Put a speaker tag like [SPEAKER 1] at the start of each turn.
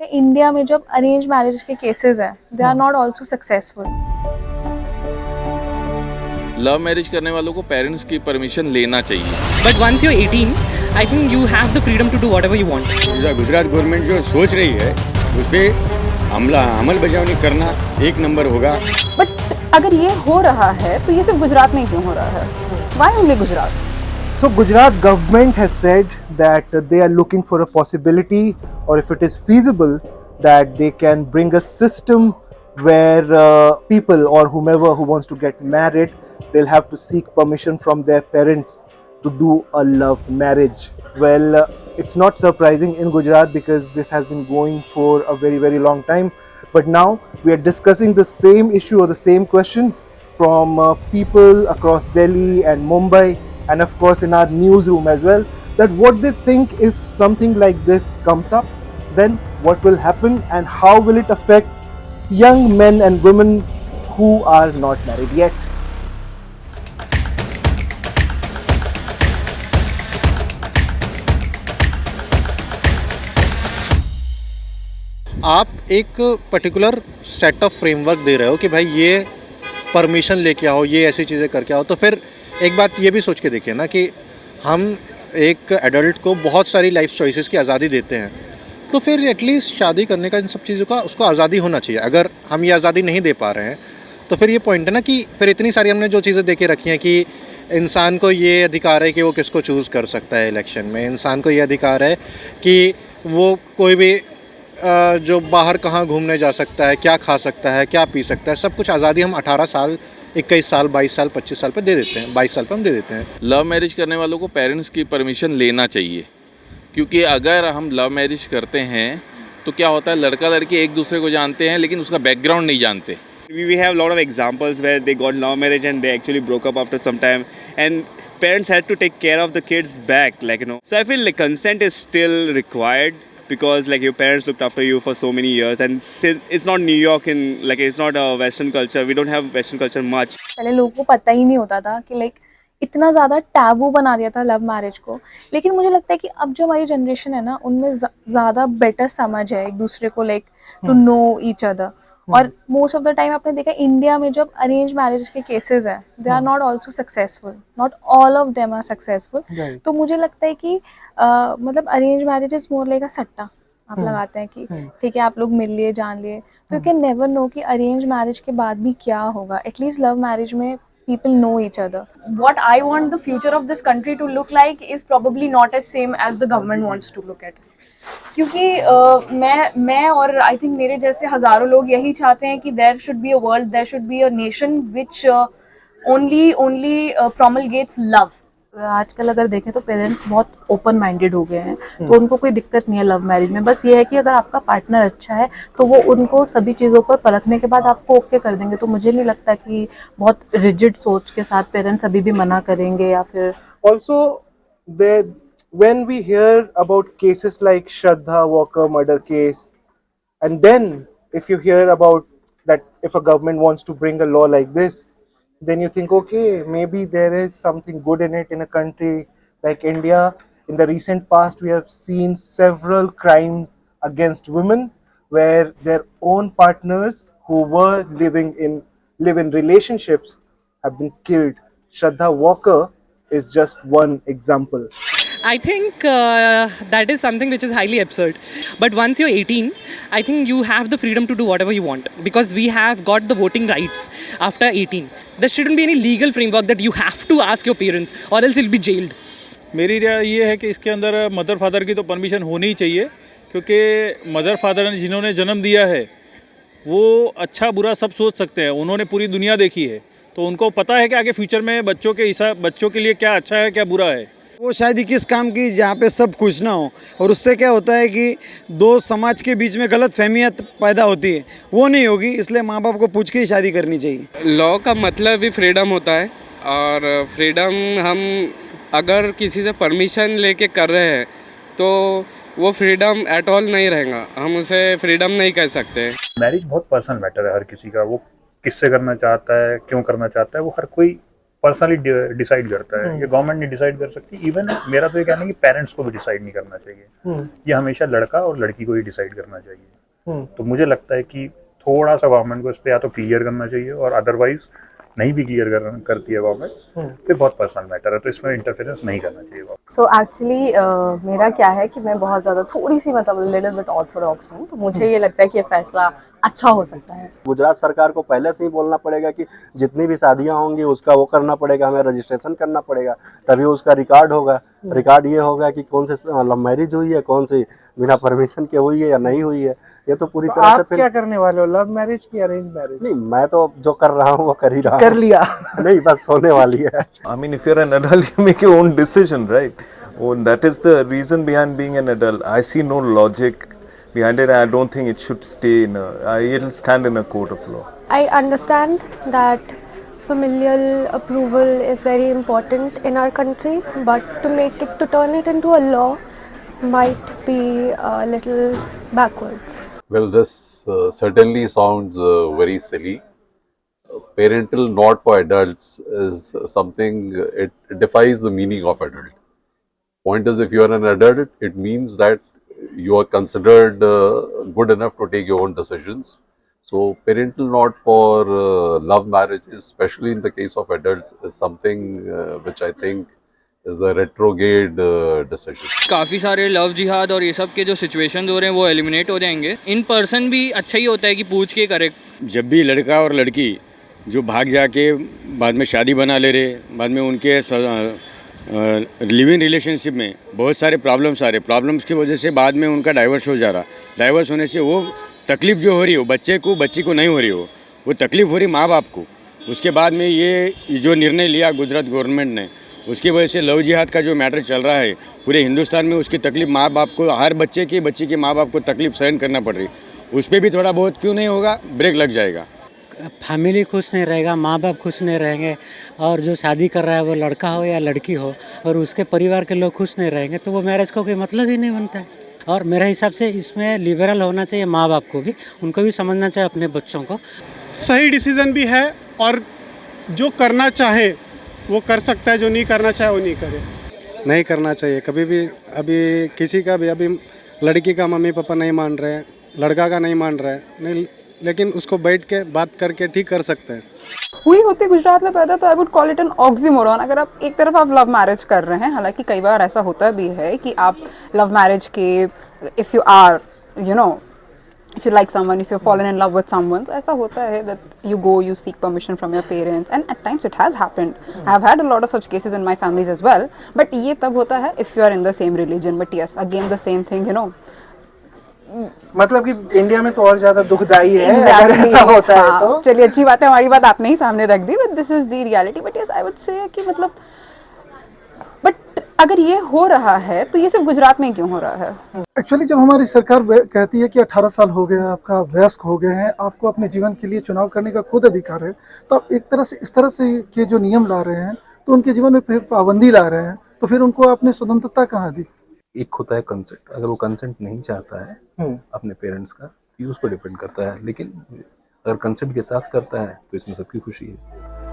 [SPEAKER 1] India में जो arrange marriage के केसेस हैं they are not also successful.
[SPEAKER 2] Love marriage करने वालों को पेरेंट्स की परमिशन लेना चाहिए।
[SPEAKER 3] But once you're 18, I think you have the freedom to do whatever you want.
[SPEAKER 4] Gujarat government जो सोच रही है उस पर अमल बजावनी करना एक नंबर होगा।
[SPEAKER 5] बट अगर ये हो रहा है तो ये सिर्फ गुजरात में क्यों हो रहा है? Why only Gujarat?
[SPEAKER 6] So Gujarat government has said that they are looking for a possibility, or if it is feasible, that they can bring a system where people or whomever who wants to get married, they'll have to seek permission from their parents to do a love marriage. Well, it's not surprising in Gujarat because this has been going for a very long time. But now we are discussing the same issue or the same question from people across Delhi and Mumbai, and of course in our newsroom as well, that what they think if something like this comes up, then what will happen and how will it affect young men and women who are not married yet.
[SPEAKER 7] आप एक particular set of framework दे रहे हो कि भाई ये permission लेके आओ, ये ऐसी चीज़ें करके आओ, तो फिर एक बात ये भी सोच के देखिए ना कि हम एक एडल्ट को बहुत सारी लाइफ चॉइसेस की आज़ादी देते हैं, तो फिर एटलीस्ट शादी करने का इन सब चीज़ों का उसको आज़ादी होना चाहिए। अगर हम ये आज़ादी नहीं दे पा रहे हैं तो फिर ये पॉइंट है ना कि फिर इतनी सारी हमने जो चीज़ें दे के रखी हैं कि इंसान को ये अधिकार है कि वो किसको चूज़ कर सकता है इलेक्शन में, इंसान को ये अधिकार है कि वो कोई भी जो बाहर कहाँ घूमने जा सकता है, क्या खा सकता है, क्या पी सकता है, सब कुछ आज़ादी हम 18 साल 21 साल 22 साल 25 साल पे दे देते हैं, 22 साल पे हम दे देते हैं।
[SPEAKER 2] लव मैरिज करने वालों को पेरेंट्स की परमिशन लेना चाहिए, क्योंकि अगर हम लव मैरिज करते हैं तो क्या होता है, लड़का लड़की एक दूसरे को जानते हैं लेकिन उसका बैकग्राउंड नहीं जानते।
[SPEAKER 8] We have a lot of examples where they got love marriage and they actually broke up after some time, and parents had to take care of the kids back, So I feel like consent is still required because your parents looked after you for so many years, and since it's not New York and it's not a Western culture, we don't have Western culture much.
[SPEAKER 1] पहले लोगों को पता ही नहीं होता था कि इतना ज़्यादा टैबू बना दिया था लव मैरिज को। लेकिन मुझे लगता है कि अब जो हमारी जनरेशन है ना, उनमें ज़्यादा बेटर समझ है एक दूसरे को, टू नो ईच अदर। और मोस्ट ऑफ द टाइम आपने देखा इंडिया में जो अरेंज मैरिज के केसेस हैं they are not also successful, not all of them are successful. तो मुझे लगता है कि मतलब arrange marriage is more like a सट्टा आप लगाते हैं कि ठीक है आप लोग मिल लिए जान लिए, तो यू कैन नेवर नो कि अरेंज मैरिज के बाद भी क्या होगा। एटलीस्ट लव मैरिज में people know each other.
[SPEAKER 9] What I want the future of this country to look like is probably not as same as the government wants to look at. क्योंकि मैं और I think मेरे जैसे हजारों लोग यही चाहते हैं कि there should be a world, there should be a nation which only promulgates love.
[SPEAKER 10] आजकल अगर देखें तो पेरेंट्स बहुत ओपन माइंडेड हो गए हैं, तो उनको कोई दिक्कत नहीं है लव मैरिज में। बस ये है कि अगर आपका पार्टनर अच्छा है तो वो उनको सभी चीज़ों पर परखने के बाद आपको ओके कर देंगे। तो मुझे नहीं लगता कि बहुत रिजिड सोच के साथ पेरेंट्स अभी भी मना करेंगे या फिर।
[SPEAKER 6] Also, when we hear about cases like Shraddha Walker murder case, and then if you hear about that if a government wants to bring a law like this, then you think, okay, maybe there is something good in it in a country like India. In the recent past, we have seen several crimes against women where their own partners who were live in relationships have been killed. Shraddha Walker is just one example.
[SPEAKER 3] I think that is something which is highly absurd. But once you're 18, I think you have the freedom to do whatever you want because we have got the voting rights after 18. There shouldn't be any legal framework that you have to ask your parents or else you'll be jailed.
[SPEAKER 11] मेरी राय ये है कि इसके अंदर mother father की तो permission होनी ही चाहिए, क्योंकि मदर फादर ने जिन्होंने जन्म दिया है वो अच्छा बुरा सब सोच सकते हैं, उन्होंने पूरी दुनिया देखी है, तो उनको पता है कि आगे फ्यूचर में बच्चों के लिए क्या अच्छा है क्या बुरा है।
[SPEAKER 12] वो शायद 21 काम की जहाँ पे सब खुश ना हो, और उससे क्या होता है कि दो समाज के बीच में गलत फहमियाँ पैदा होती है, वो नहीं होगी। इसलिए माँ बाप को पूछ के ही शादी करनी चाहिए।
[SPEAKER 13] लॉ का मतलब भी फ्रीडम होता है, और फ्रीडम हम अगर किसी से परमिशन लेके कर रहे हैं तो वो फ्रीडम एट ऑल नहीं रहेगा, हम उसे फ्रीडम नहीं कह सकते।
[SPEAKER 14] मैरिज बहुत पर्सनल मैटर है हर किसी का, वो किससे करना चाहता है, क्यों करना चाहता है, वो हर कोई पर्सनली डिसाइड करता है, ये गवर्नमेंट नहीं डिसाइड कर सकती। इवन मेरा तो ये कहना है कि पेरेंट्स को भी डिसाइड नहीं करना चाहिए, ये हमेशा लड़का और लड़की को ही डिसाइड करना चाहिए। तो मुझे लगता है कि थोड़ा सा गवर्नमेंट को इस पर या तो क्लियर करना चाहिए, और अदरवाइज नहीं भी क्लियर करती है गवर्नमेंट, फिर बहुत पर्सनल मैटर है, तो इसमें इंटरफेरेंस नहीं करना चाहिए।
[SPEAKER 5] सो एक्चुअली मेरा क्या है कि मैं बहुत ज़्यादा थोड़ी सी मतलब लिटिल बिट ऑर्थोडॉक्स हूँ, तो मुझे ये लगता है कि ये फैसला अच्छा हो सकता है।
[SPEAKER 15] गुजरात सरकार को पहले से ही बोलना पड़ेगा कि जितनी भी शादियां होंगी उसका वो करना पड़ेगा, हमें रजिस्ट्रेशन करना पड़ेगा, तभी उसका रिकॉर्ड होगा। रिकॉर्ड ये होगा कि कौन से लव मैरिज हुई है, कौन सी बिना परमिशन के हुई है या नहीं हुई है। ये तो पूरी तरह से
[SPEAKER 6] आप क्या करने वाले हो, लव मैरिज की अरेंज मैरिज?
[SPEAKER 15] नहीं, मैं तो जो कर रहा हूँ वो कर ही रहा हूँ।
[SPEAKER 6] कर लिया?
[SPEAKER 15] नहीं, बस होने वाली है।
[SPEAKER 16] I mean, if you're an adult, you make your own decision, right? And that is the reason behind being an adult. I see no logic behind it. I don't think it should stay in a. It'll stand in a court of law.
[SPEAKER 17] I understand that familial approval is very important in our country, but to turn it into a law might be a little backwards.
[SPEAKER 18] Well, this certainly sounds very silly. Parental not for adults is something, it defies the meaning of adult. Point is, if you are an adult, it means that you are considered good enough to take your own decisions. So, parental not for love marriages, especially in the case of adults, is something which I think is a retrograde decision.
[SPEAKER 19] काफ़ी सारे love जिहाद और ये सब के जो situations हो रहे हैं वो एलिमिनेट हो जाएंगे। इन पर्सन भी अच्छा ही होता है कि पूछ के करे।
[SPEAKER 4] जब भी लड़का और लड़की जो भाग जाके बाद में शादी बना ले रहे, बाद में उनके लिविंग रिलेशनशिप में बहुत सारे प्रॉब्लम्स आ रहे, प्रॉब्लम्स की वजह से बाद में उनका डाइवर्स हो जा रहा। डाइवर्स होने से वो तकलीफ़ जो हो रही हो बच्चे को, बच्ची को नहीं हो रही हो, वो तकलीफ़ हो रही माँ बाप को। उसके बाद में ये जो निर्णय लिया गुजरात गवर्नमेंट ने, उसकी वजह से लव जिहाद का जो मैटर चल रहा है पूरे हिंदुस्तान में, उसकी तकलीफ माँ बाप को, हर बच्चे के माँ बाप को तकलीफ सहन करना पड़ रही। उस पर भी थोड़ा बहुत क्यों नहीं होगा, ब्रेक लग जाएगा।
[SPEAKER 20] फैमिली खुश नहीं रहेगा, माँ बाप खुश नहीं रहेंगे, और जो शादी कर रहा है वो लड़का हो या लड़की हो और उसके परिवार के लोग खुश नहीं रहेंगे, तो वो मैरिज का कोई मतलब ही नहीं बनता है। और मेरे हिसाब से इसमें लिबरल होना चाहिए, माँ बाप को भी, उनको भी समझना चाहिए अपने बच्चों को।
[SPEAKER 21] सही डिसीज़न भी है, और जो करना चाहे वो कर सकता है, जो नहीं करना चाहे वो नहीं करे।
[SPEAKER 22] नहीं करना चाहिए कभी भी। अभी किसी का भी, अभी लड़की का मम्मी पापा नहीं मान रहे हैं, लड़का का नहीं मान रहा है, नहीं, लेकिन उसको बैठ के बात करके ठीक कर सकते हैं।
[SPEAKER 5] हुई होती गुजरात में पैदा, तो I would call it an oxymoron. अगर आप एक तरफ आप लव मैरिज कर रहे हैं, हालांकि कई बार ऐसा होता भी है कि आप लव मैरिज के, if you are if you like someone, if you've fallen in love with someone, so ऐसा होता है that you go, you seek permission from your parents, and at times it has happened. I have had a lot of such cases in my families as well. But ये तब होता है if you are in the same religion. But yes, again the same thing,
[SPEAKER 6] मतलब कि India में तो और ज्यादा दुखदाई है अगर ऐसा होता है तो।
[SPEAKER 5] चलिए, अच्छी बात है, हमारी बात आपने ही सामने रख दी, but this is the reality. But yes, I would say कि मतलब, but अगर ये हो रहा है तो ये सिर्फ गुजरात में क्यों हो रहा है?
[SPEAKER 6] एक्चुअली जब हमारी सरकार कहती है कि 18 साल हो गए, आपका वयस्क हो गए हैं, आपको अपने जीवन के लिए चुनाव करने का खुद अधिकार है, तो आप एक तरह से इस तरह से के जो नियम ला रहे हैं तो उनके जीवन में फिर पाबंदी ला रहे हैं, तो फिर उनको आपने स्वतंत्रता कहाँ दी?
[SPEAKER 16] एक होता है कंसेंट, अगर वो कंसेंट नहीं चाहता है अपने पेरेंट्स का, ये उस पर डिपेंड करता है, लेकिन अगर कंसेंट के साथ करता है तो इसमें सबकी खुशी है।